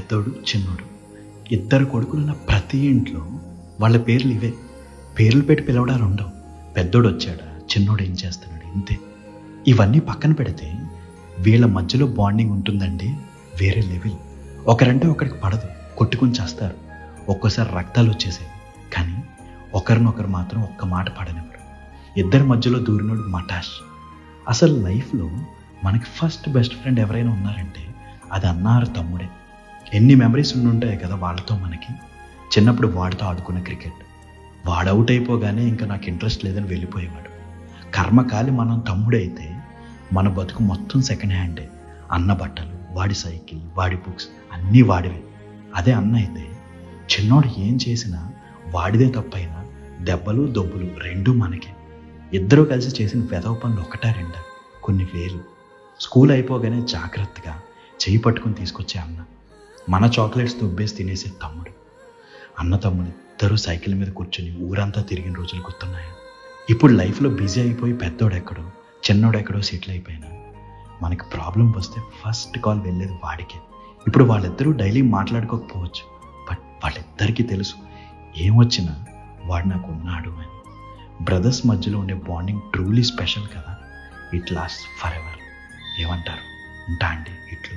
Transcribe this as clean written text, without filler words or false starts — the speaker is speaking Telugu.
పెద్దోడు చిన్నోడు ఇద్దరు కొడుకులున్న ప్రతి ఇంట్లో వాళ్ళ పేర్లు ఇవే. పేర్లు పెట్టి పిలవడాలు ఉండవు. పెద్దోడు వచ్చాడా, చిన్నోడు ఏం చేస్తున్నాడు, ఇంతే. ఇవన్నీ పక్కన పెడితే వీళ్ళ మధ్యలో బాండింగ్ ఉంటుందండి, వేరే లెవెల్. ఒకరంటే ఒకరికి పడదు, కొట్టుకుని చేస్తారు, ఒక్కోసారి రక్తాలు వచ్చేసేవి. కానీ ఒకరినొకరు మాత్రం ఒక్క మాట పడనివ్వరు. ఇద్దరి మధ్యలో దూరినోడు మటాష్. అసలు లైఫ్లో మనకి ఫస్ట్ బెస్ట్ ఫ్రెండ్ ఎవరైనా ఉన్నారంటే అది అన్నారు తమ్ముడే. ఎన్ని మెమరీస్ ఉండుంటాయి కదా వాళ్ళతో మనకి. చిన్నప్పుడు వాడితో ఆడుకున్న క్రికెట్, వాడు అవుట్ అయిపోగానే ఇంకా నాకు ఇంట్రెస్ట్ లేదని వెళ్ళిపోయేవాడు. కర్మకాలి మనం తమ్ముడైతే మన బతుకు మొత్తం సెకండ్ హ్యాండే. అన్న బట్టలు, వాడి సైకిల్, వాడి బుక్స్ అన్నీ వాడివే. అదే అన్న అయితే చిన్నోడు ఏం చేసినా వాడిదే తప్పైనా దెబ్బలు దొబ్బులు రెండూ మనకే. ఇద్దరూ కలిసి చేసిన వెధవ పనులు ఒకటా రెండా, కొన్ని వేలు. స్కూల్ అయిపోగానే జాగ్రత్తగా చేయి పట్టుకుని తీసుకొచ్చే అన్న, మన చాక్లెట్స్ దుబ్బేసి తినేసే తమ్ముడు. అన్న తమ్ముడు ఇద్దరూ సైకిల్ మీద కూర్చొని ఊరంతా తిరిగిన రోజులు గుర్తున్నాయి. ఇప్పుడు లైఫ్లో బిజీ అయిపోయి పెద్దోడెక్కడో చిన్నోడెక్కడో సెటిల్ అయిపోయినా మనకి ప్రాబ్లం వస్తే ఫస్ట్ కాల్ వెళ్ళేది వాడికే. ఇప్పుడు వాళ్ళిద్దరూ డైలీ మాట్లాడుకోకపోవచ్చు, బట్ వాళ్ళిద్దరికీ తెలుసు ఏమొచ్చినా వాడు నాకు ఉన్నాడు అని. బ్రదర్స్ మధ్యలో ఉండే బాండింగ్ ట్రూలీ స్పెషల్ కదా. It last for ever. ఏమంటారు? ఉంటా అండి ఇట్లు.